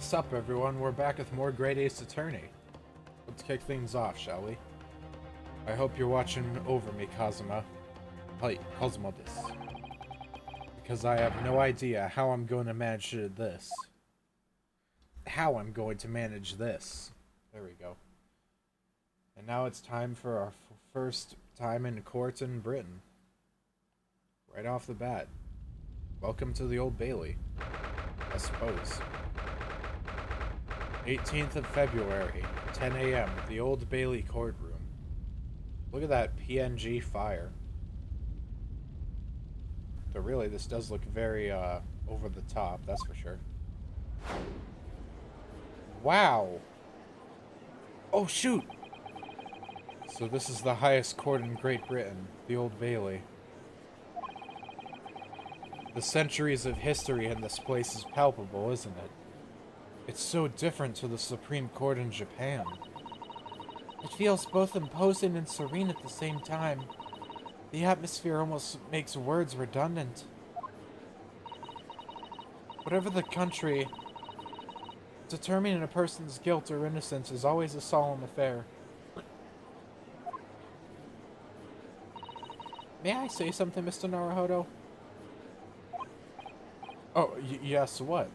What's up, everyone? We're back with more Great Ace Attorney. Let's kick things off, shall we? I hope you're watching over me, Kazuma. Hey, Cosmodus. Because I have no idea how I'm going to manage this. There we go. And now it's time for our first time in court in Britain. Right off the bat. Welcome to the Old Bailey, I suppose. 18th of February, 10 a.m., the Old Bailey courtroom. Look at that PNG fire. But really, this does look very, over the top, that's for sure. Wow! Oh, shoot! So this is the highest court in Great Britain, the Old Bailey. The centuries of history in this place is palpable, isn't it? It's so different to the Supreme Court in Japan. It feels both imposing and serene at the same time. The atmosphere almost makes words redundant. Whatever the country, determining a person's guilt or innocence is always a solemn affair. May I say something, Mr. Naruhodo? Oh, yes, what?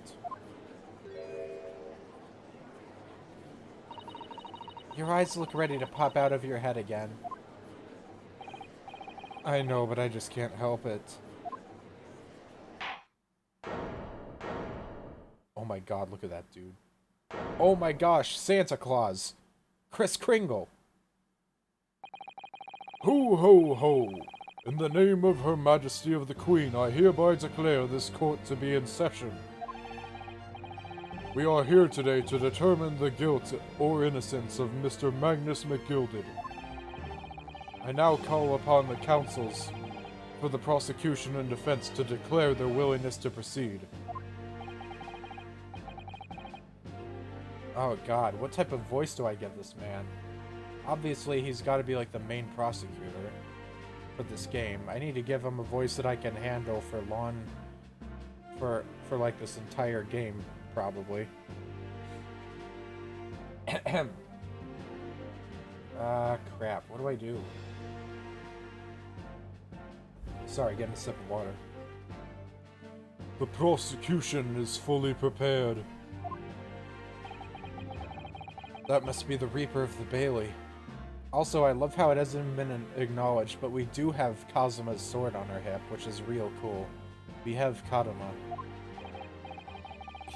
Your eyes look ready to pop out of your head again. I know, but I just can't help it. Oh my god, look at that dude. Oh my gosh, Santa Claus! Kris Kringle! Ho, ho, ho! In the name of Her Majesty of the Queen, I hereby declare this court to be in session. We are here today to determine the guilt or innocence of Mr. Magnus McGilded. I now call upon the counsels for the prosecution and defense to declare their willingness to proceed. Oh god, what type of voice do I give this man? Obviously, he's got to be like the main prosecutor for this game. I need to give him a voice that I can handle for like this entire game, probably. Crap, what do I do? Sorry, getting a sip of water. The prosecution is fully prepared. That must be the Reaper of the Bailey. Also, I love how it hasn't been acknowledged, but we do have Kazuma's sword on her hip, which is real cool. We have Kadama.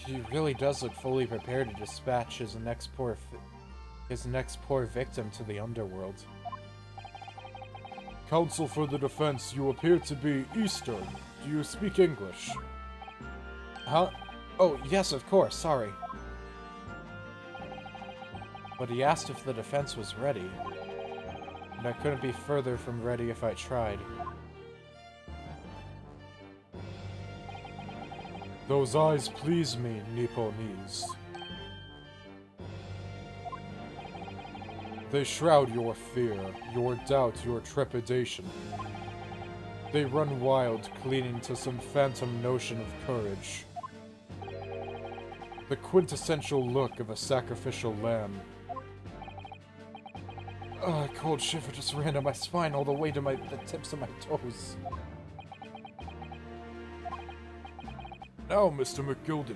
He really does look fully prepared to dispatch his next poor victim to the underworld. Counsel for the defense, you appear to be Eastern. Do you speak English? Huh? Oh, yes, of course, sorry. But he asked if the defense was ready. And I couldn't be further from ready if I tried. Those eyes please me, Nipponese. They shroud your fear, your doubt, your trepidation. They run wild, clinging to some phantom notion of courage. The quintessential look of a sacrificial lamb. A cold shiver just ran down my spine all the way to the tips of my toes. Now, Mr. McGilded.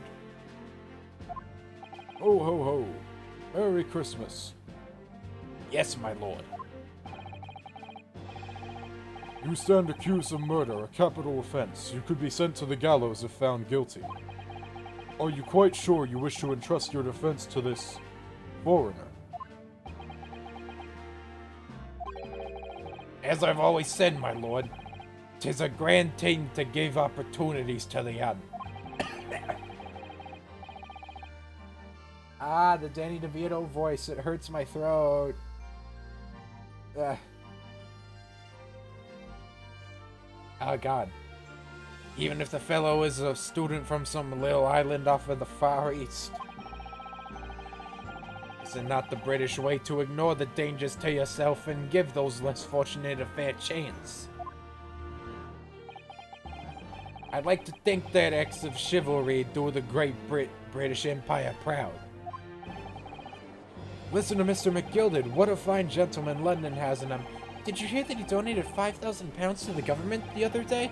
Ho, ho, ho. Merry Christmas. Yes, my lord. You stand accused of murder, a capital offense. You could be sent to the gallows if found guilty. Are you quite sure you wish to entrust your defense to this foreigner? As I've always said, my lord, 'tis a grand thing to give opportunities to the young. Ah, the Danny DeVito voice. It hurts my throat. Oh, God. Even if the fellow is a student from some little island off of the Far East. Is it not the British way to ignore the dangers to yourself and give those less fortunate a fair chance? I'd like to think that acts of chivalry do the Great British Empire proud. Listen to Mr. McGilded. What a fine gentleman London has in him. Did you hear that he donated £5,000 to the government the other day?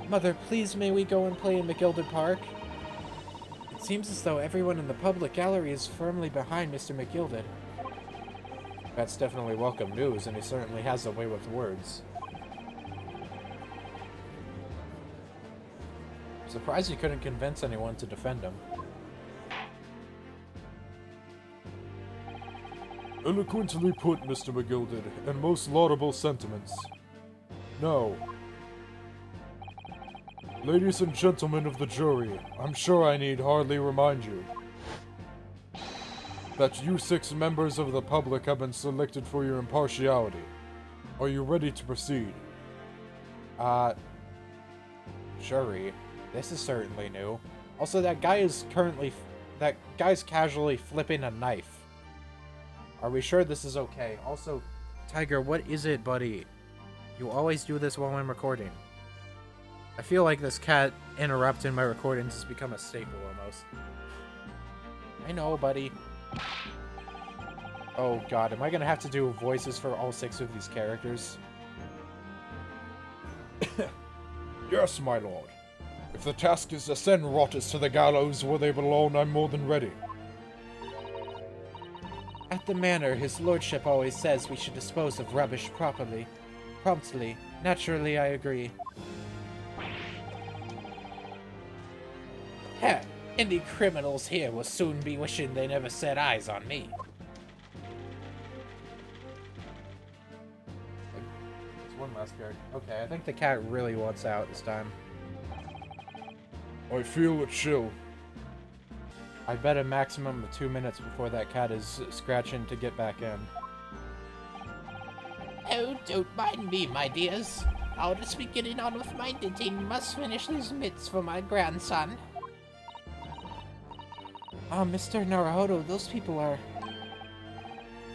Mother, please may we go and play in McGilded Park? It seems as though everyone in the public gallery is firmly behind Mr. McGilded. That's definitely welcome news, and he certainly has a way with words. I'm surprised you couldn't convince anyone to defend him. Eloquently put, Mr. McGilded, and most laudable sentiments. Now, ladies and gentlemen of the jury, I'm sure I need hardly remind you that you 6 members of the public have been selected for your impartiality. Are you ready to proceed? Jury. This is certainly new. Also, that guy's casually flipping a knife. Are we sure this is okay? Also, Tiger, what is it, buddy? You always do this while I'm recording. I feel like this cat interrupting my recordings has become a staple almost. I know, buddy. Oh god, am I gonna have to do voices for all 6 of these characters? Yes, my lord. If the task is to send rotters to the gallows where they belong, I'm more than ready. At the manor, his lordship always says we should dispose of rubbish promptly. Naturally, I agree. Heh, any criminals here will soon be wishing they never set eyes on me. There's one last character. Okay, I think the cat really wants out this time. I feel a chill. I bet a maximum of 2 minutes before that cat is scratching to get back in. Oh, don't mind me, my dears. I'll just be getting on with my knitting. Must finish these mitts for my grandson. Mr. Naruhodo, those people are...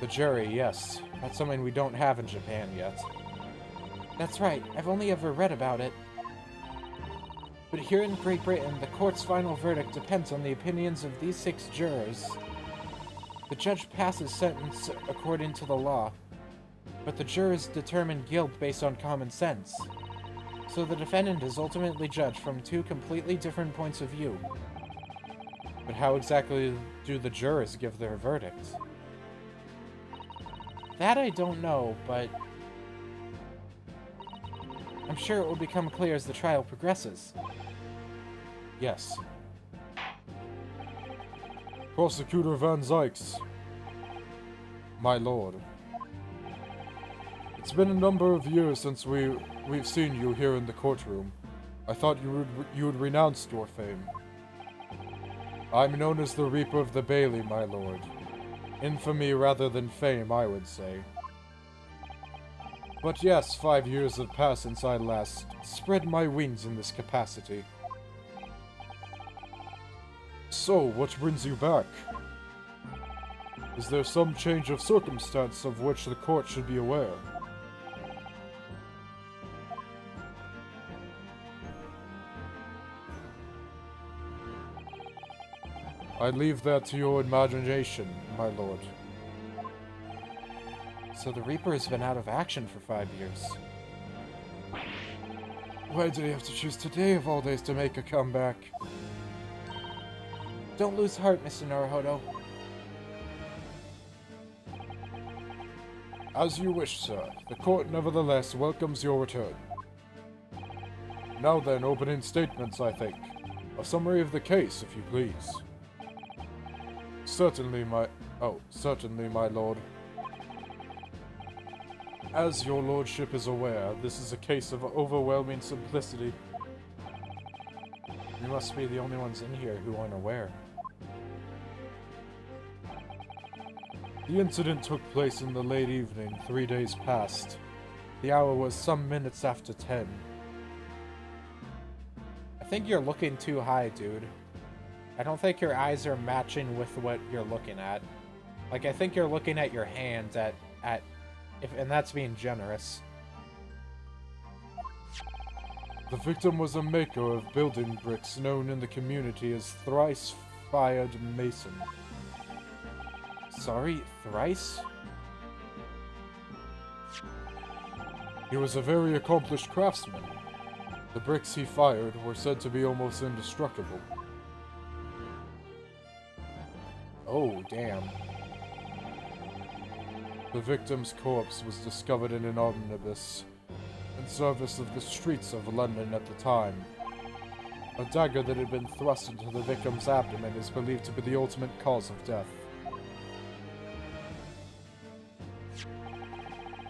The jury, yes. That's something we don't have in Japan yet. That's right. I've only ever read about it. But here in Great Britain, the court's final verdict depends on the opinions of these 6 jurors. The judge passes sentence according to the law, but the jurors determine guilt based on common sense. So the defendant is ultimately judged from 2 completely different points of view. But how exactly do the jurors give their verdict? That I don't know, but I'm sure it will become clear as the trial progresses. Yes. Prosecutor Van Zykes. My lord. It's been a number of years since we've seen you here in the courtroom. I thought you would renounce your fame. I'm known as the Reaper of the Bailey, my lord. Infamy rather than fame, I would say. But yes, 5 years have passed since I last spread my wings in this capacity. So, what brings you back? Is there some change of circumstance of which the court should be aware? I leave that to your imagination, my lord. So the Reaper has been out of action for 5 years. Why did he have to choose today of all days to make a comeback? Don't lose heart, Mr. Naruhodo. As you wish, sir. The court nevertheless welcomes your return. Now then, opening statements, I think. A summary of the case, if you please. Certainly, my lord. As your lordship is aware, this is a case of overwhelming simplicity. You must be the only ones in here who aren't aware. The incident took place in the late evening, 3 days past. The hour was some minutes after 10. I think you're looking too high, dude. I don't think your eyes are matching with what you're looking at. Like, I think you're looking at your hands and that's being generous. The victim was a maker of building bricks known in the community as Thrice fired mason. Sorry, thrice? He was a very accomplished craftsman. The bricks he fired were said to be almost indestructible. Oh, damn. The victim's corpse was discovered in an omnibus in service of the streets of London at the time. A dagger that had been thrust into the victim's abdomen is believed to be the ultimate cause of death.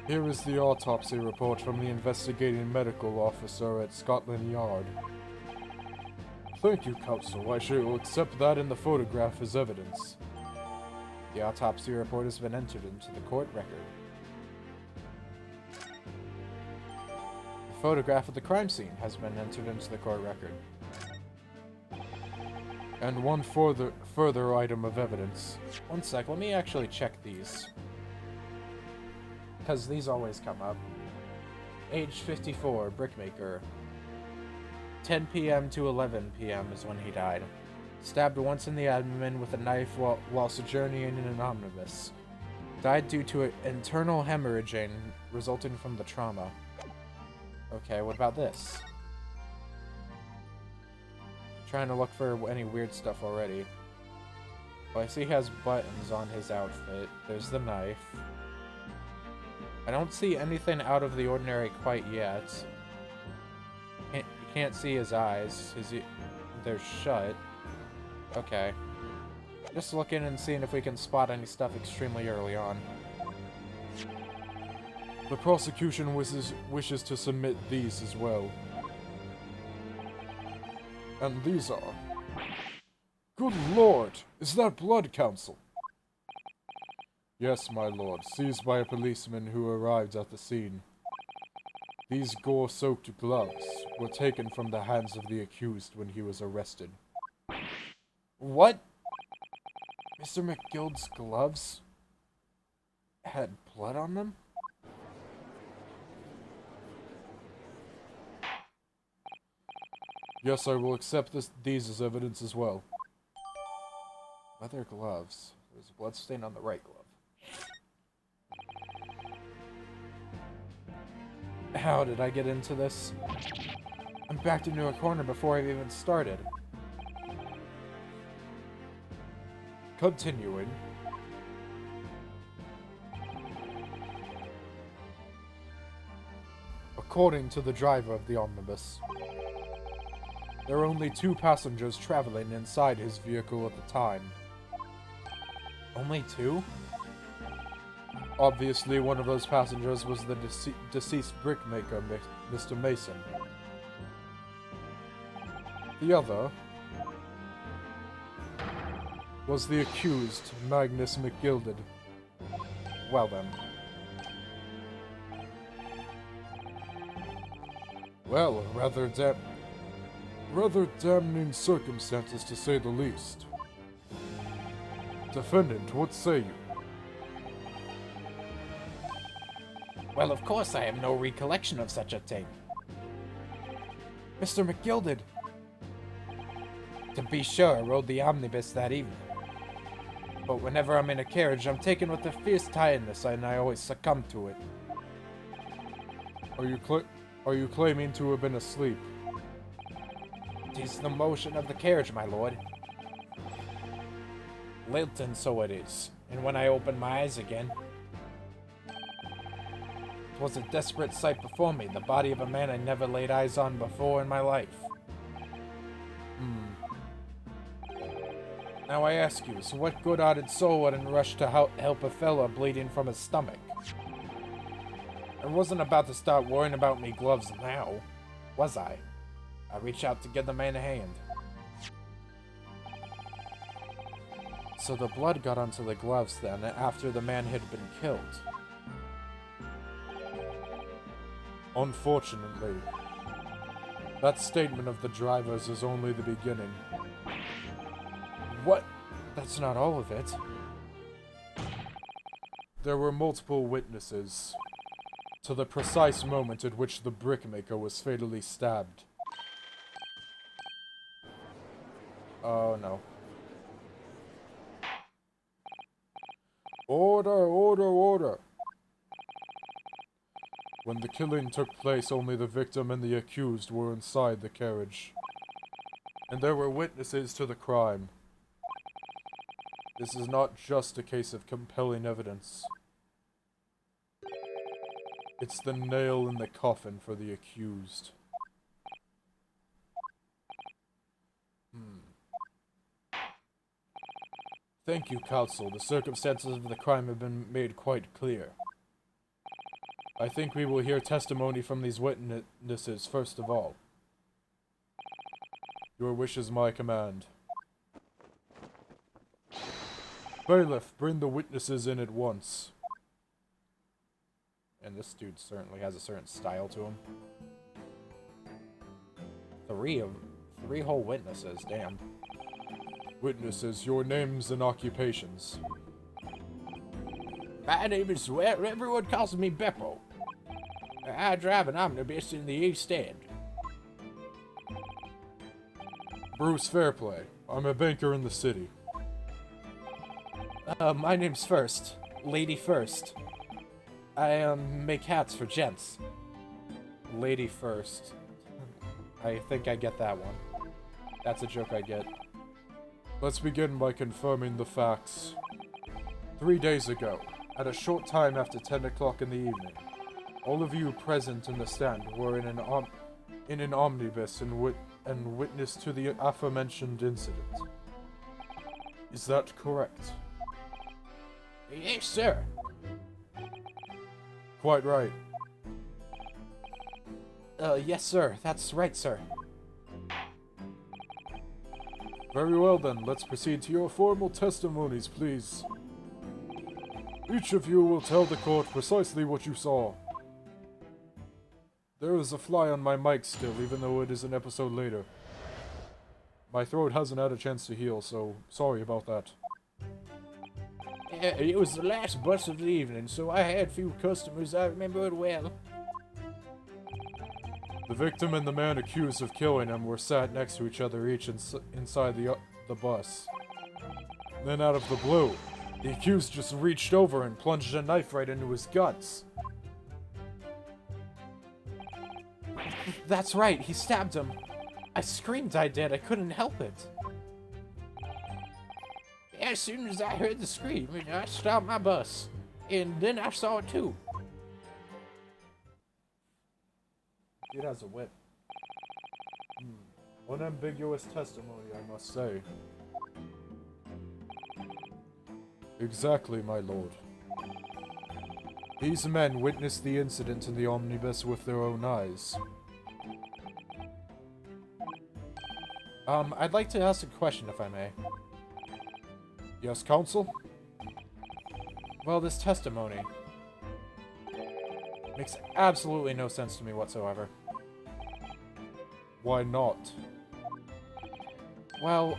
Here is the autopsy report from the investigating medical officer at Scotland Yard. Thank you, Counsel. I shall accept that in the photograph as evidence. The autopsy report has been entered into the court record. The photograph of the crime scene has been entered into the court record. And one further item of evidence. One sec, let me actually check these. Because these always come up. Age 54, brickmaker. 10 p.m. to 11 p.m. is when he died. Stabbed once in the abdomen with a knife while sojourning in an omnibus. Died due to internal hemorrhaging resulting from the trauma. Okay, what about this? Trying to look for any weird stuff already. Well, I see he has buttons on his outfit. There's the knife. I don't see anything out of the ordinary quite yet. You can't see his eyes. They're shut. Okay. Just looking and seeing if we can spot any stuff extremely early on. The prosecution wishes to submit these as well. And these are... Good Lord! Is that blood, Counsel? Yes, my lord. Seized by a policeman who arrived at the scene. These gore-soaked gloves were taken from the hands of the accused when he was arrested. What? Mr. McGild's gloves had blood on them? Yes, I will accept these as evidence as well. Leather gloves. There's a blood stain on the right glove. How did I get into this? I'm backed into a corner before I've even started. Continuing. According to the driver of the omnibus, there were only 2 passengers traveling inside his vehicle at the time. Only 2? Obviously, one of those passengers was the deceased brickmaker, Mr. Mason. The other was the accused, Magnus McGilded. Well then. Well, rather damning circumstances to say the least. Defendant, what say you? Well, of course I have no recollection of such a thing. Mr. McGilded! To be sure, I rode the omnibus that evening. But whenever I'm in a carriage, I'm taken with a fierce tiredness, and I always succumb to it. Are you claiming to have been asleep? 'Tis the motion of the carriage, my lord. Lilting, so it is. And when I opened my eyes again, 'twas a desperate sight before me, the body of a man I never laid eyes on before in my life. Now I ask you, so what good-hearted soul wouldn't rush to help a fella bleeding from his stomach? I wasn't about to start worrying about me gloves now, was I? I reached out to give the man a hand. So the blood got onto the gloves then, after the man had been killed. Unfortunately, that statement of the driver's is only the beginning. What? That's not all of it. There were multiple witnesses to the precise moment at which the brickmaker was fatally stabbed. Oh no. Order, order, order! When the killing took place, only the victim and the accused were inside the carriage. And there were witnesses to the crime. This is not just a case of compelling evidence. It's the nail in the coffin for the accused. Thank you, counsel. The circumstances of the crime have been made quite clear. I think we will hear testimony from these witnesses first of all. Your wish is my command. Bailiff, bring the witnesses in at once. And this dude certainly has a certain style to him. Three whole witnesses, damn. Witnesses, your names and occupations. My name is, well, everyone calls me Beppo. I drive an omnibus in the East End. Bruce Fairplay. I'm a banker in the city. My name's First. Lady First. I, make hats for gents. Lady First. I think I get that one. That's a joke I get. Let's begin by confirming the facts. 3 days ago, at a short time after 10 o'clock in the evening, all of you present in the stand were in an omnibus and witness to the aforementioned incident. Is that correct? Yes, sir. Quite right. Yes, sir. That's right, sir. Very well then, let's proceed to your formal testimonies, please. Each of you will tell the court precisely what you saw. There is a fly on my mic still, even though it is an episode later. My throat hasn't had a chance to heal, so sorry about that. It was the last bus of the evening, so I had few customers. I remember it well. The victim and the man accused of killing him were sat next to each other, each inside the bus. Then out of the blue, the accused just reached over and plunged a knife right into his guts. That's right, he stabbed him. I screamed, I did. I couldn't help it. As soon as I heard the scream, I stopped my bus. And then I saw it too. Dude has a whip. Unambiguous testimony, I must say. Exactly, my lord. These men witnessed the incident in the omnibus with their own eyes. I'd like to ask a question, if I may. Yes, counsel? Well, this testimony makes absolutely no sense to me whatsoever. Why not? Well,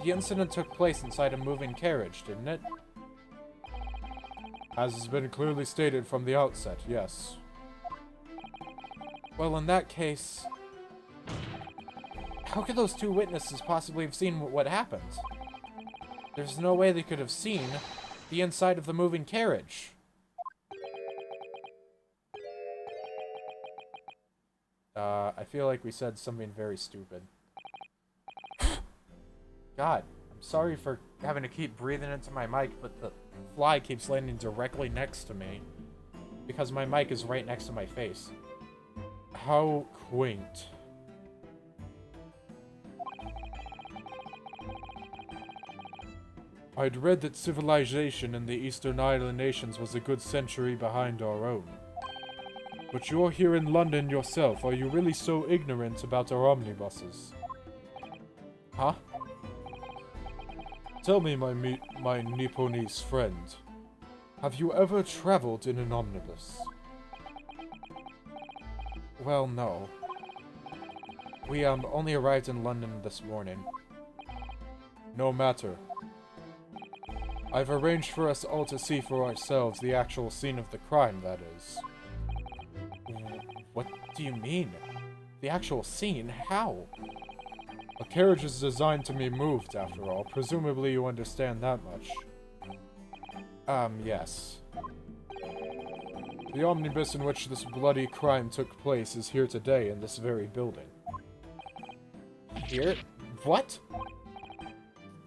the incident took place inside a moving carriage, didn't it? As has been clearly stated from the outset, yes. Well, in that case, how could those two witnesses possibly have seen what happened? There's no way they could have seen the inside of the moving carriage. I feel like we said something very stupid. God, I'm sorry for having to keep breathing into my mic, but the fly keeps landing directly next to me because my mic is right next to my face. How quaint. I'd read that civilization in the Eastern Island nations was a good century behind our own. But you're here in London yourself. Are you really so ignorant about our omnibuses? Huh? Tell me, my Nipponese friend, have you ever traveled in an omnibus? Well, no. We, only arrived in London this morning. No matter. I've arranged for us all to see for ourselves the actual scene of the crime, that is. What do you mean? The actual scene? How? A carriage is designed to be moved, after all. Presumably you understand that much. Yes. The omnibus in which this bloody crime took place is here today in this very building. Here? What?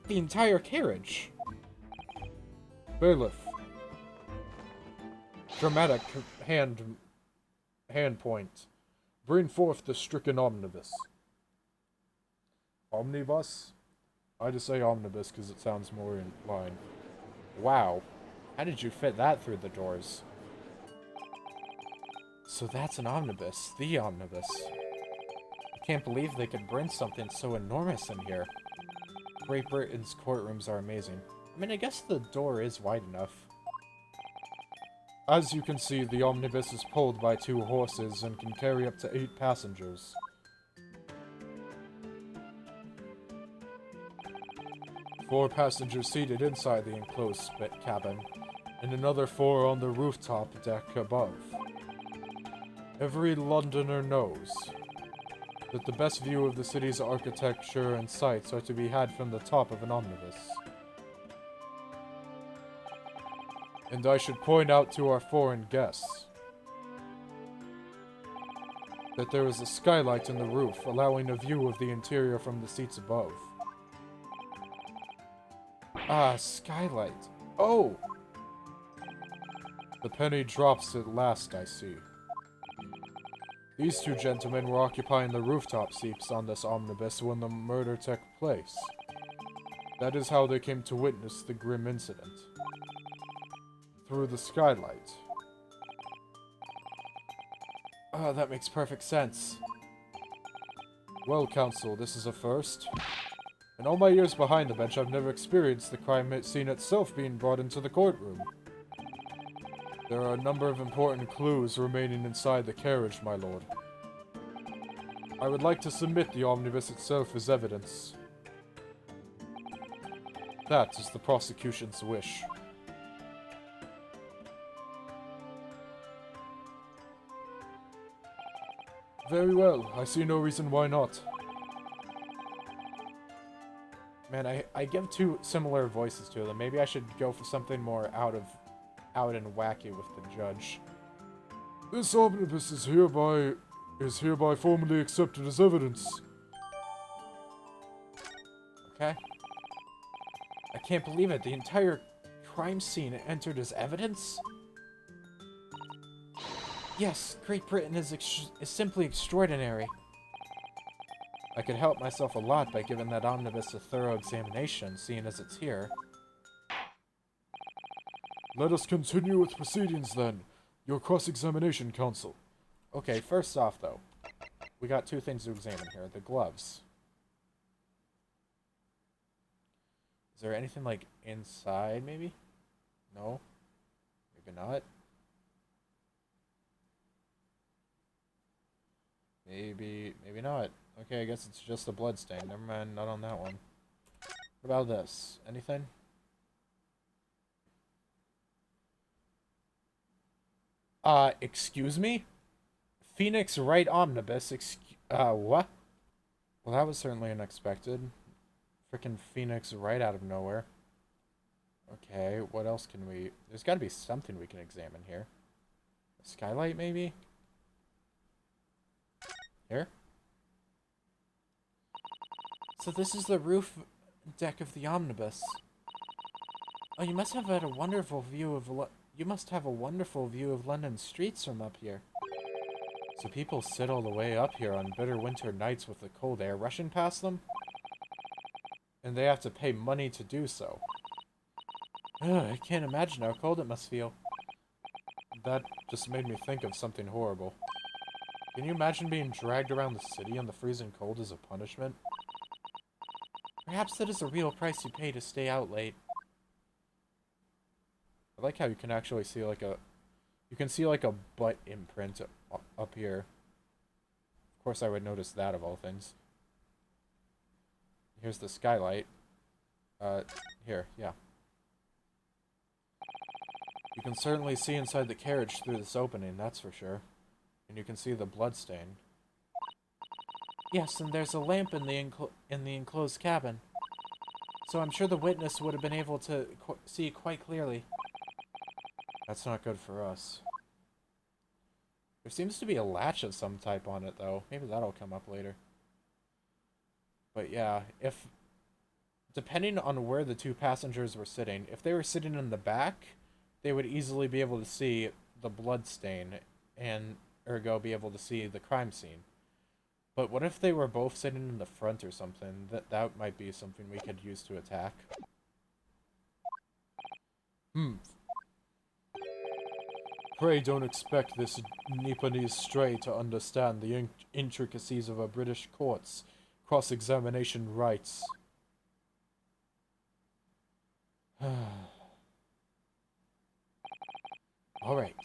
The entire carriage? Bailiff. Dramatic hand point. Bring forth the stricken omnibus. Omnibus? I just say omnibus because it sounds more in line. Wow. How did you fit that through the doors? So that's an omnibus. The omnibus. I can't believe they could bring something so enormous in here. Great Britain's courtrooms are amazing. I mean, I guess the door is wide enough. As you can see, the omnibus is pulled by 2 horses and can carry up to 8 passengers. 4 passengers seated inside the enclosed cabin, and another 4 on the rooftop deck above. Every Londoner knows that the best view of the city's architecture and sights are to be had from the top of an omnibus. And I should point out to our foreign guests that there is a skylight in the roof, allowing a view of the interior from the seats above. Ah, skylight. Oh! The penny drops at last, I see. These 2 gentlemen were occupying the rooftop seats on this omnibus when the murder took place. That is how they came to witness the grim incident. Through the skylight. Oh, that makes perfect sense. Well, counsel, this is a first. In all my years behind the bench, I've never experienced the crime scene itself being brought into the courtroom. There are a number of important clues remaining inside the carriage, my lord. I would like to submit the omnibus itself as evidence. That is the prosecution's wish. Very well, I see no reason why not. Man, I give 2 similar voices to them. Maybe I should go for something more out and wacky with the judge. This omnibus is hereby formally accepted as evidence. Okay. I can't believe it. The entire crime scene entered as evidence? Yes, Great Britain is simply extraordinary. I could help myself a lot by giving that omnibus a thorough examination, seeing as it's here. Let us continue with proceedings then. Your cross-examination, counsel. Okay, first off, though, we got 2 things to examine here. The gloves. Is there anything, like, inside, maybe? No? Maybe not? Maybe not. Okay, I guess it's just a blood stain. Never mind, not on that one. What about this? Anything? Excuse me? Phoenix Wright Omnibus, what? Well, that was certainly unexpected. Frickin' Phoenix right out of nowhere. Okay, what else can we... There's gotta be something we can examine here. A skylight, maybe? Here? So this is the roof deck of the omnibus. Oh, you must have had a wonderful view of... You must have a wonderful view of London streets from up here. So people sit all the way up here on bitter winter nights with the cold air rushing past them? And they have to pay money to do so. Ugh, I can't imagine how cold it must feel. That just made me think of something horrible. Can you imagine being dragged around the city in the freezing cold as a punishment? Perhaps that is the real price you pay to stay out late. I like how you can actually see like a... You can see like a butt imprint up here. Of course I would notice that of all things. Here's the skylight. Here, yeah. You can certainly see inside the carriage through this opening, that's for sure. And you can see the blood stain. Yes, and there's a lamp in the enclosed cabin. So I'm sure the witness would have been able to see quite clearly. That's not good for us. There seems to be a latch of some type on it, though. Maybe that'll come up later. But yeah, if... depending on where the two passengers were sitting, if they were sitting in the back, they would easily be able to see the blood stain and ergo be able to see the crime scene. But what if they were both sitting in the front or something? That might be something we could use to attack. Pray don't expect this Nipponese stray to understand the intricacies of a British court's cross-examination rights. Alright.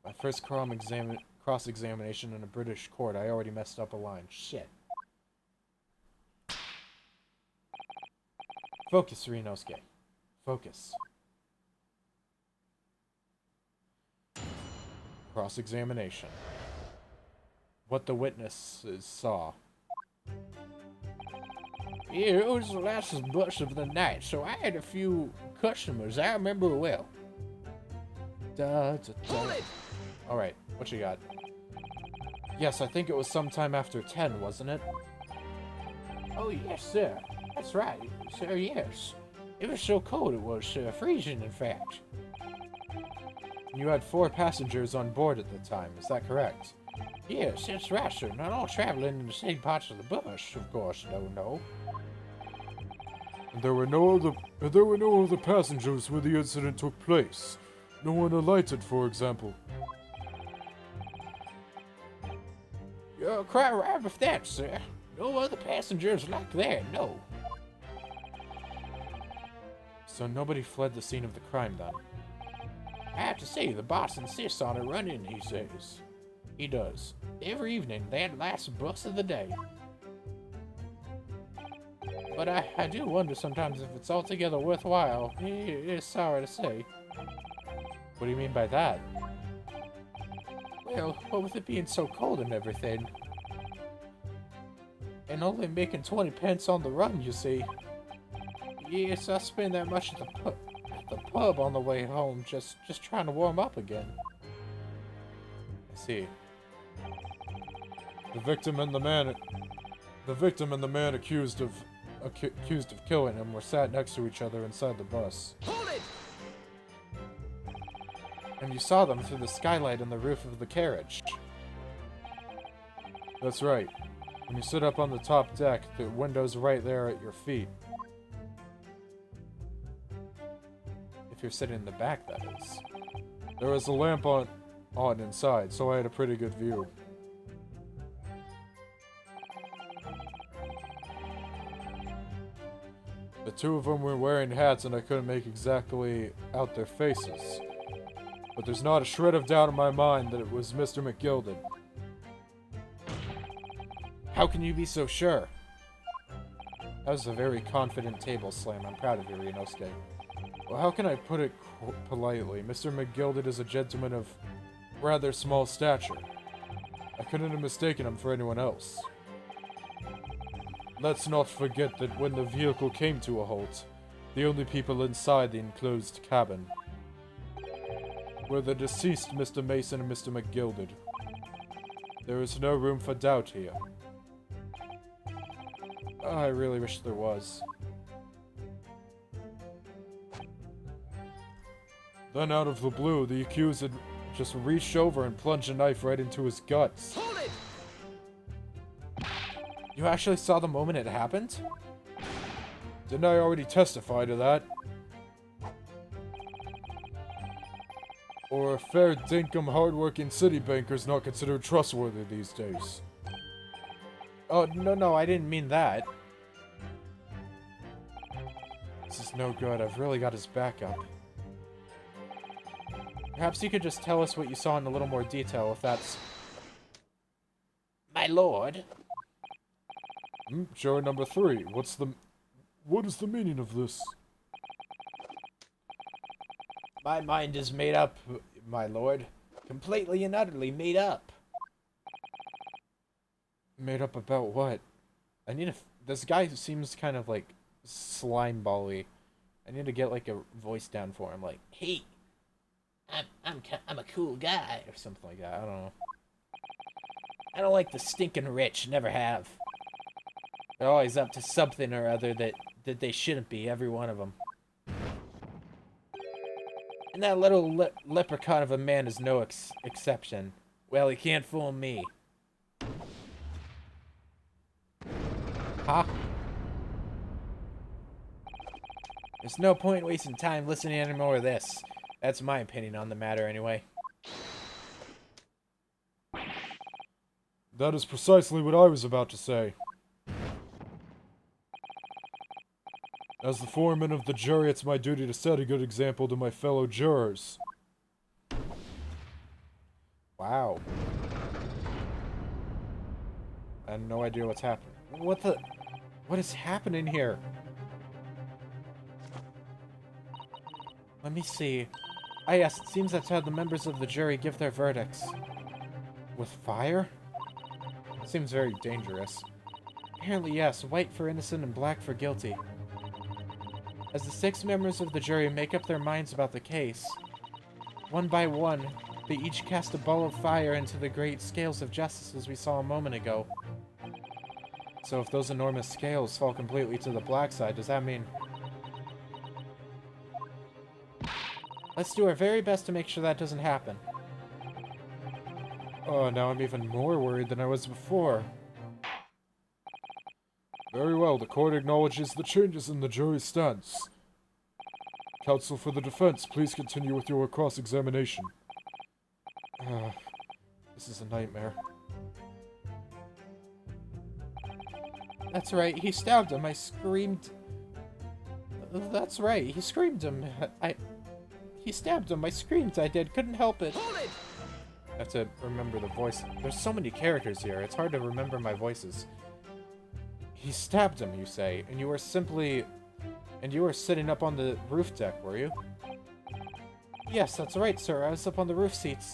My first cross-examination in a British court. I already messed up a line. Shit. Focus, Ryunosuke. Focus. Cross-examination. What the witnesses saw. Yeah, it was the last bus of the night, so I had a few customers I remember well. Alright, what you got? Yes, I think it was sometime after 10, wasn't it? Oh, yes, sir. That's right, sir, yes. It was so cold it was freezing, in fact. You had 4 passengers on board at the time, is that correct? Yes, that's right, sir. Not all traveling in the same parts of the bus, of course, no. And there were no other passengers where the incident took place. No one alighted, for example. You're quite right with that, sir. No other passengers like that, no. So nobody fled the scene of the crime, then? I have to say, the boss insists on a run-in, he says. He does. Every evening, that last bus of the day. But I do wonder sometimes if it's altogether worthwhile. It's sorry to say. What do you mean by that? Well, what with it being so cold and everything. And only making 20 pence on the run, you see. Yes, I spend that much at the pub on the way home, just trying to warm up again. I see. The victim and the man accused of killing him were sat next to each other inside the bus. Hold it! And you saw them through the skylight on the roof of the carriage. That's right. When you sit up on the top deck, the window's right there at your feet. If you're sitting in the back, that is. There was a lamp on inside, so I had a pretty good view. The two of them were wearing hats and I couldn't make exactly out their faces. But there's not a shred of doubt in my mind that it was Mr. McGilded. How can you be so sure? That was a very confident table slam. I'm proud of you, Ryunosuke. Well, how can I put it politely? Mr. McGilded is a gentleman of rather small stature. I couldn't have mistaken him for anyone else. Let's not forget that when the vehicle came to a halt, the only people inside the enclosed cabin were the deceased Mr. Mason and Mr. McGilded. There is no room for doubt here. Oh, I really wish there was. Then out of the blue, the accused had just reached over and plunged a knife right into his guts. Hold it! You actually saw the moment it happened? Didn't I already testify to that? Or a fair dinkum hard-working city banker's not considered trustworthy these days. Oh, no, I didn't mean that. This is no good. I've really got his back up. Perhaps you could just tell us what you saw in a little more detail, if that's... My lord. Show number 3. What is the meaning of this? My mind is made up, my lord. Completely and utterly made up. Made up about what? I need this guy seems kind of like slime bally. I need to get like a voice down for him, like, hey, I'm a cool guy or something like that. I don't know. I don't like the stinking rich. Never have. They're always up to something or other that they shouldn't be. Every one of them. And that little leprechaun of a man is no exception. Well, he can't fool me. Huh? There's no point wasting time listening to any more of this. That's my opinion on the matter, anyway. That is precisely what I was about to say. As the foreman of the jury, it's my duty to set a good example to my fellow jurors. Wow. I have no idea what's happening. What is happening here? Let me see. Ah, yes, it seems that's how the members of the jury give their verdicts. With fire? Seems very dangerous. Apparently, yes. White for innocent and black for guilty. As the 6 members of the jury make up their minds about the case, one by one, they each cast a ball of fire into the great scales of justice as we saw a moment ago. So if those enormous scales fall completely to the black side, does that mean... Let's do our very best to make sure that doesn't happen. Oh, now I'm even more worried than I was before. Very well, the court acknowledges the changes in the jury's stance. Counsel for the defense, please continue with your cross-examination. This is a nightmare. That's right, he stabbed him. I screamed... That's right, he screamed him. He stabbed him. I screamed. I did. Couldn't help it. Hold it! I have to remember the voice. There's so many characters here. It's hard to remember my voices. He stabbed him, you say, and you were simply... And you were sitting up on the roof deck, were you? Yes, that's right, sir. I was up on the roof seats.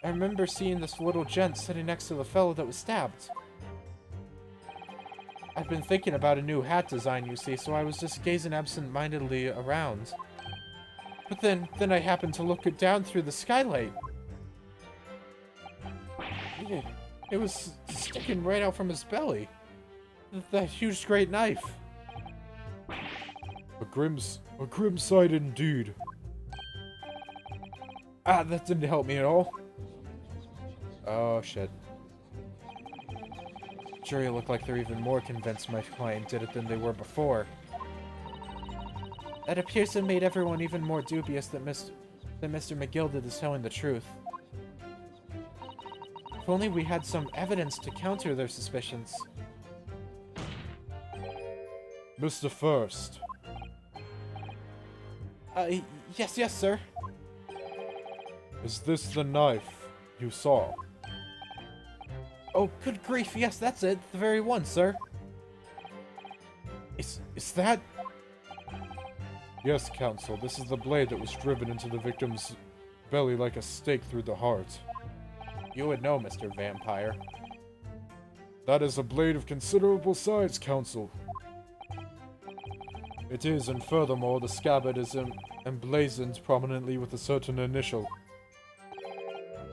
I remember seeing this little gent sitting next to the fellow that was stabbed. I've been thinking about a new hat design, you see, so I was just gazing absent-mindedly around. But then I happened to look down through the skylight. It was sticking right out from his belly. That huge great knife. A grim sight indeed. Ah, that didn't help me at all. Oh, shit. Jury look like they're even more convinced my client did it than they were before. That appears to have made everyone even more dubious that Mr. McGilded is telling the truth. If only we had some evidence to counter their suspicions. Mr. First. Yes, sir. Is this the knife you saw? Oh, good grief, yes, that's it. The very one, sir. Is that... Yes, counsel. This is the blade that was driven into the victim's belly like a stake through the heart. You would know, Mr. Vampire. That is a blade of considerable size, counsel. It is, and furthermore, the scabbard is emblazoned prominently with a certain initial.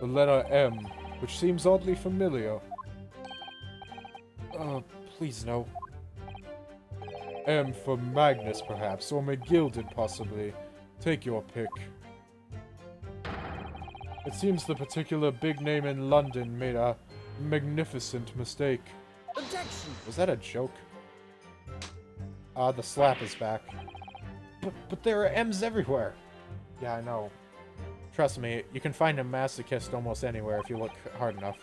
The letter M, which seems oddly familiar. Please no. M for Magnus, perhaps, or McGilded, possibly. Take your pick. It seems the particular big name in London made a magnificent mistake. Objection! Was that a joke? The slap is back. But there are M's everywhere. Yeah, I know. Trust me, you can find a masochist almost anywhere if you look hard enough.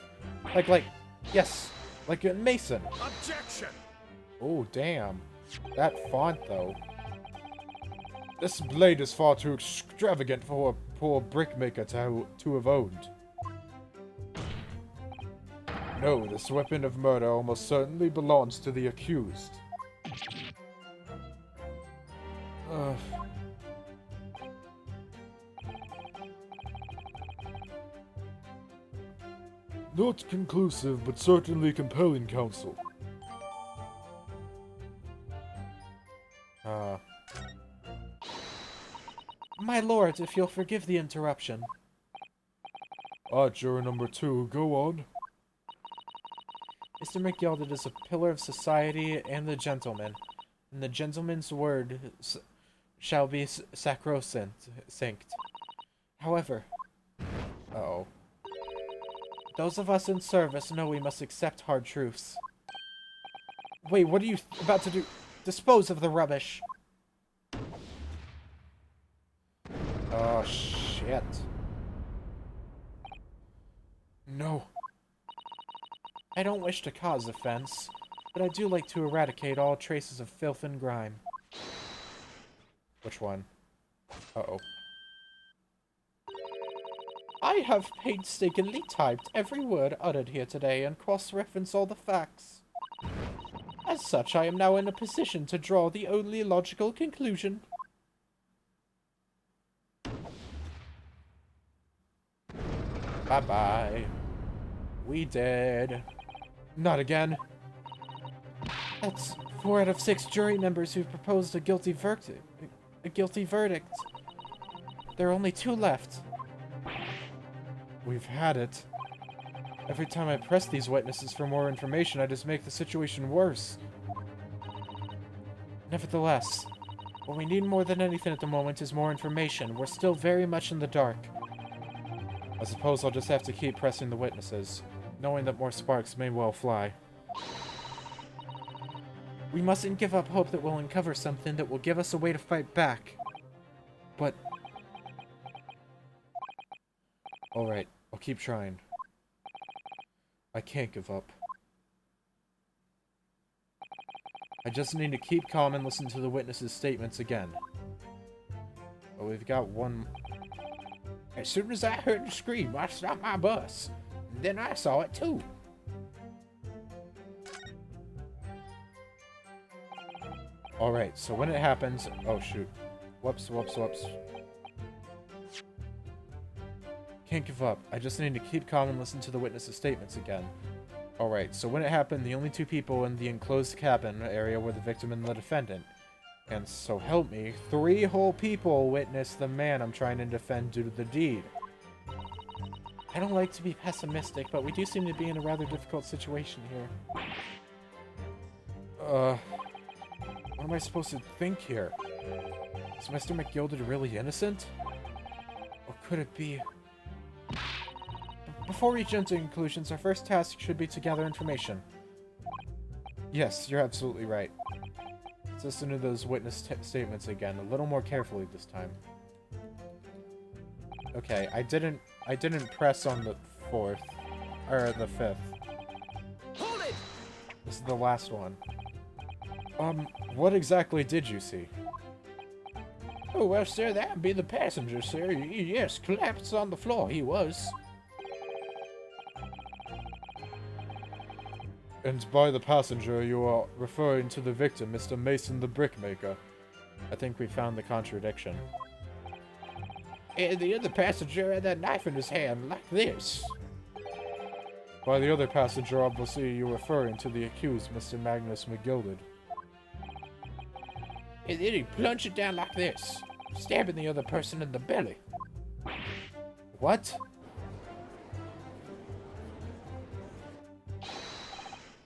Yes, like a Mason. Objection! Oh, damn. That font, though. This blade is far too extravagant for a poor brickmaker to have owned. No, this weapon of murder almost certainly belongs to the accused. Not conclusive, but certainly compelling, counsel. My lord, if you'll forgive the interruption. Juror number 2, go on. Mr. McGilded is a pillar of society and the gentleman, and the gentleman's word shall be sacrosanct. However, uh-oh. Those of us in service know we must accept hard truths. Wait, what are you about to do? Dispose of the rubbish. Oh, shit. No. I don't wish to cause offense, but I do like to eradicate all traces of filth and grime. Which one? Uh-oh. I have painstakingly typed every word uttered here today and cross-referenced all the facts. As such, I am now in a position to draw the only logical conclusion. Bye-bye. We did. Not again. That's 4 out of 6 jury members who proposed a guilty verdict. There are only 2 left. We've had it. Every time I press these witnesses for more information, I just make the situation worse. Nevertheless, what we need more than anything at the moment is more information. We're still very much in the dark. I suppose I'll just have to keep pressing the witnesses, knowing that more sparks may well fly. We mustn't give up hope that we'll uncover something that will give us a way to fight back. But... Alright, I'll keep trying. I can't give up. I just need to keep calm and listen to the witnesses' statements again. But we've got one... As soon as I heard the scream, I stopped my bus. And then I saw it too. Alright, so when it happens... Oh, shoot. Whoops. Can't give up. I just need to keep calm and listen to the witnesses' statements again. Alright, so when it happened, the only 2 people in the enclosed cabin area were the victim and the defendant. And so help me, 3 whole people witnessed the man I'm trying to defend due to the deed. I don't like to be pessimistic, but we do seem to be in a rather difficult situation here. What am I supposed to think here? Is Mr. McGilded really innocent? Or could it be... Before reaching to conclusions, our first task should be to gather information. Yes, you're absolutely right. Let's listen to those witness statements again, a little more carefully this time. Okay, I didn't press on the 4th, or the 5th. Hold it! This is the last one. What exactly did you see? Oh, well, sir, that'd be the passenger, sir. Yes, collapsed on the floor, he was. And by the passenger, you are referring to the victim, Mr. Mason the brickmaker. I think we found the contradiction. And the other passenger had that knife in his hand, like this. By the other passenger, obviously, you're referring to the accused, Mr. Magnus McGilded. And then he plunged it down like this, stabbing the other person in the belly. What?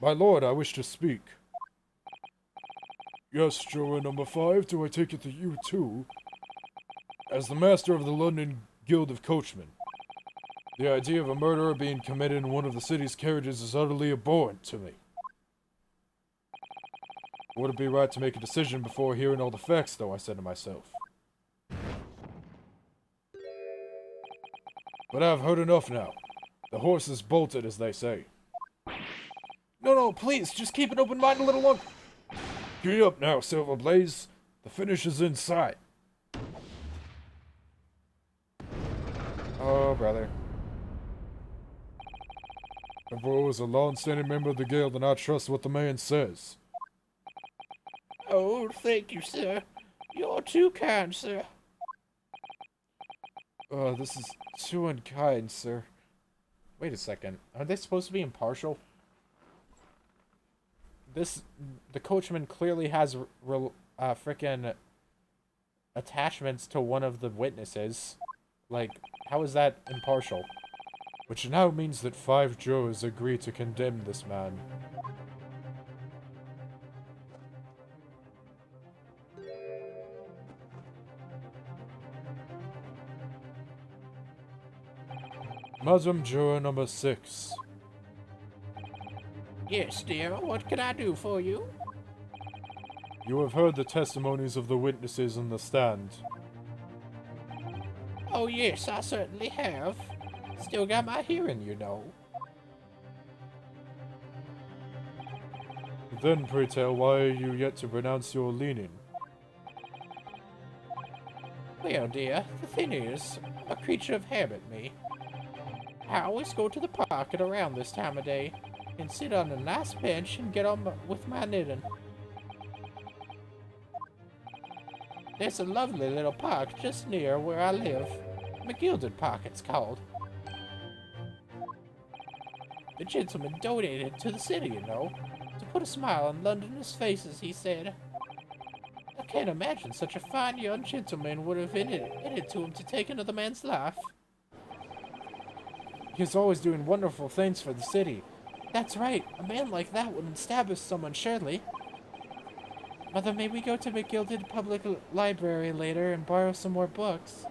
My lord, I wish to speak. Yes, juror number 5, do I take it that you too? As the master of the London Guild of Coachmen, the idea of a murder being committed in one of the city's carriages is utterly abhorrent to me. Would it be right to make a decision before hearing all the facts, though, I said to myself. But I've heard enough now. The horse is bolted, as they say. No, please, just keep an open mind a little longer. Get up now, Silver Blaze. The finish is in sight. Oh, brother. Bro is a long-standing member of the guild, and I trust what the man says. Oh, thank you, sir. You're too kind, sir. This is too unkind, sir. Wait a second. Are they supposed to be impartial? The coachman clearly has frickin' attachments to one of the witnesses. Like, how is that impartial? Which now means that 5 jurors agree to condemn this man. Madam Juror number 6. Yes, dear. What can I do for you? You have heard the testimonies of the witnesses on the stand. Oh, yes, I certainly have. Still got my hearing, you know. Then, pray tell, why are you yet to pronounce your leaning? Well, dear, the thing is, I'm a creature of habit, me. I always go to the park at around this time of day, and sit on a nice bench and get on with my knitting. There's a lovely little park just near where I live. Gilded Park, it's called. The gentleman donated to the city, you know, to put a smile on Londoners' faces, he said. I can't imagine such a fine young gentleman would have in it to him to take another man's life. He's always doing wonderful things for the city. That's right, a man like that wouldn't stab someone, surely. Mother, may we go to the Gilded Public Library later and borrow some more books?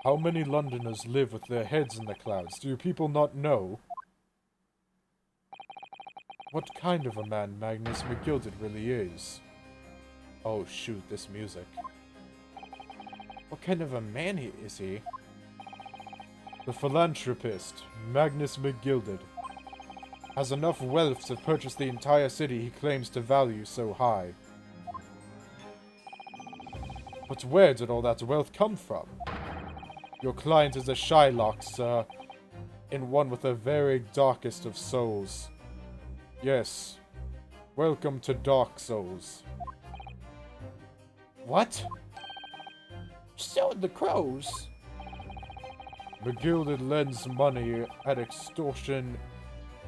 How many Londoners live with their heads in the clouds? Do you people not know? What kind of a man Magnus McGilded really is? Oh shoot, this music. What kind of a man is he? The philanthropist, Magnus McGilded, has enough wealth to purchase the entire city he claims to value so high. But where did all that wealth come from? Your client is a Shylock, sir, and one with the very darkest of souls. Yes, welcome to Dark Souls. What? So the crows. McGilded lends money at extortionate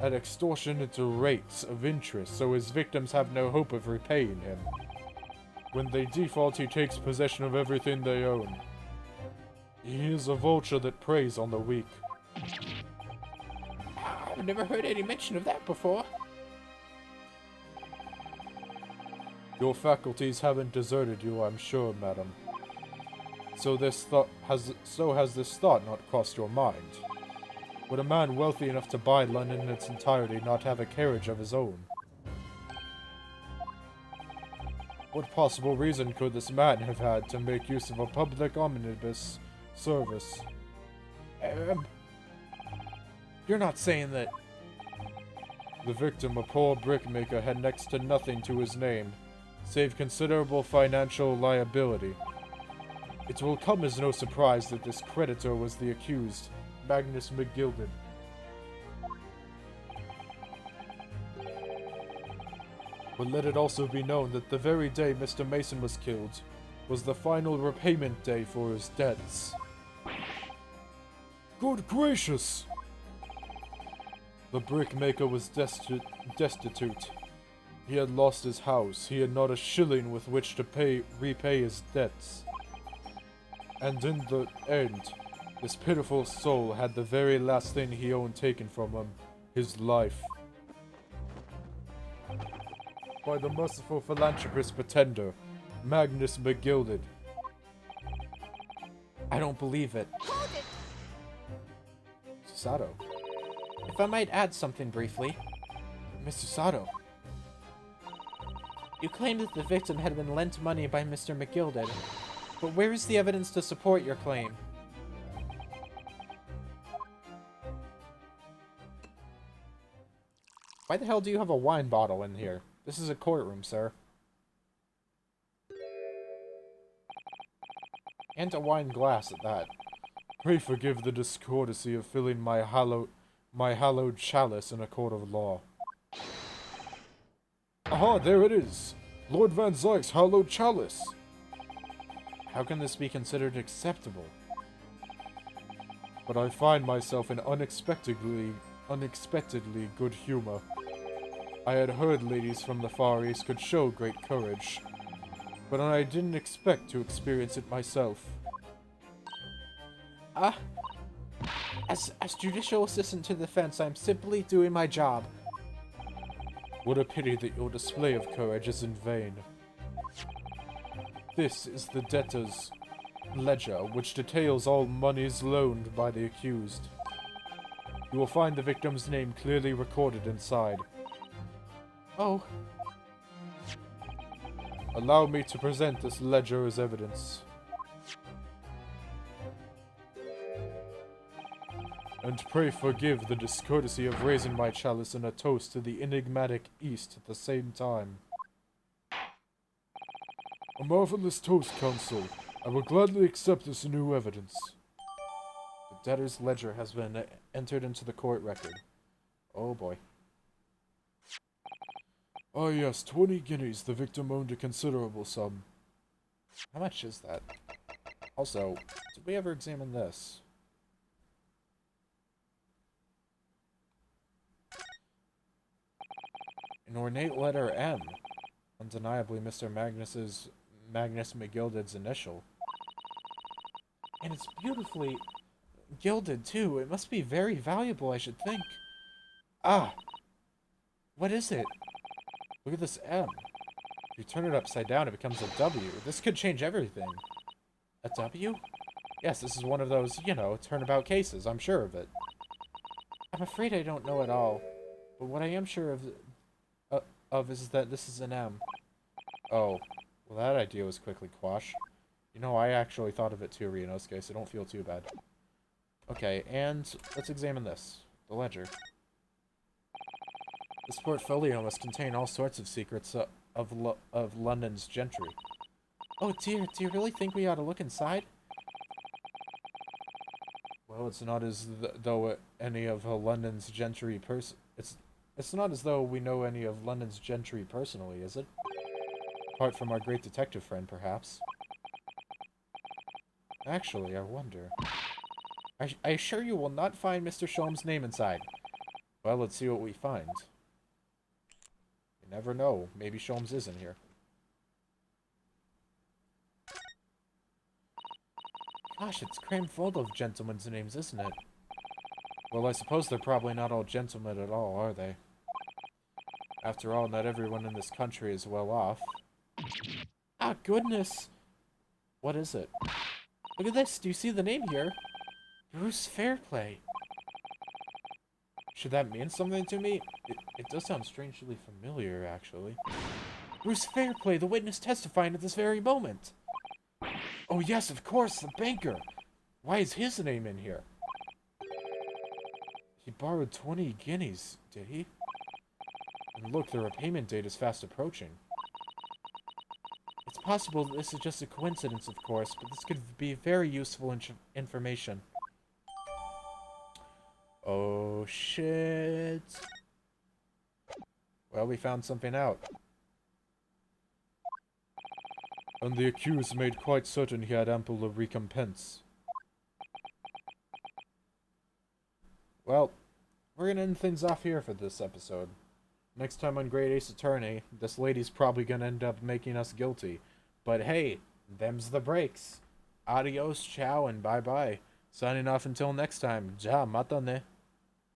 rates of interest, so his victims have no hope of repaying him. When they default, he takes possession of everything they own. He is a vulture that preys on the weak. I've never heard any mention of that before. Your faculties haven't deserted you, I'm sure, madam. So has this thought not crossed your mind? Would a man wealthy enough to buy London in its entirety not have a carriage of his own? What possible reason could this man have had to make use of a public omnibus service? You're not saying that... The victim, a poor brickmaker, had next to nothing to his name, save considerable financial liability. It will come as no surprise that this creditor was the accused, Magnus McGilded. But let it also be known that the very day Mr. Mason was killed was the final repayment day for his debts. Good gracious! The brickmaker was destitute. He had lost his house. He had not a shilling with which to repay his debts. And in the end, this pitiful soul had the very last thing he owned taken from him, his life. By the merciful philanthropist pretender, Magnus McGilded. I don't believe it. Hold it! Sato. If I might add something briefly. Mr. Sato. You claim that the victim had been lent money by Mr. McGilded, but where is the evidence to support your claim? Why the hell do you have a wine bottle in here? This is a courtroom, sir. And a wine glass at that. Pray forgive the discourtesy of filling my hallowed chalice in a court of law. Aha, there it is! Lord Van Zyke's hallowed chalice! How can this be considered acceptable? But I find myself in unexpectedly good humor. I had heard ladies from the Far East could show great courage. but I didn't expect to experience it myself. As judicial assistant to the defense, I'm simply doing my job. What a pity that your display of courage is in vain. This is the debtor's ledger, which details all monies loaned by the accused. You will find the victim's name clearly recorded inside. Oh. Allow me to present this ledger as evidence. And pray forgive the discourtesy of raising my chalice in a toast to the enigmatic East at the same time. A marvelous toast, Counsel. I will gladly accept this new evidence. The debtor's ledger has been entered into the court record. Oh boy. Ah yes, 20 guineas. The victim owned a considerable sum. How much is that? Also, did we ever examine this? An ornate letter M. Undeniably Mr. Magnus McGilded's initial. And it's beautifully gilded, too. It must be very valuable, I should think. Ah! What is it? Look at this M. If you turn it upside down, it becomes a W. This could change everything. A W? Yes, this is one of those, you know, turnabout cases. I'm sure of it. I'm afraid I don't know it all. But what I am sure of is that this is an M. Oh. Well, that idea was quickly quashed. You know, I actually thought of it too, Ryunosuke, so don't feel too bad. Okay, and let's examine this. The ledger. This portfolio must contain all sorts of secrets of London's gentry. Oh dear, do you really think we ought to look inside? Well, it's not as though any of London's gentry It's not as though we know any of London's gentry personally, is it? Apart from our great detective friend, perhaps. Actually, I wonder. I assure you will not find Mr. Sholm's name inside. Well, let's see what we find. You never know. Maybe Sholmes is in here. Gosh, it's crammed full of gentlemen's names, isn't it? Well, I suppose they're probably not all gentlemen at all, are they? After all, not everyone in this country is well off. Ah, goodness! What is it? Look at this! Do you see the name here? Bruce Fairplay. Should that mean something to me? It does sound strangely familiar, actually. Bruce Fairplay, the witness testifying at this very moment! Oh yes, of course, the banker! Why is his name in here? He borrowed 20 guineas, did he? And look, the repayment date is fast approaching. It's possible that this is just a coincidence, of course, but this could be very useful information. Oh, shit. Well, we found something out. And the accused made quite certain he had ample of recompense. Well, we're gonna end things off here for this episode. Next time on Great Ace Attorney, this lady's probably gonna end up making us guilty. But hey, them's the breaks. Adios, ciao, and bye-bye. Signing off until next time. Ja, mata ne.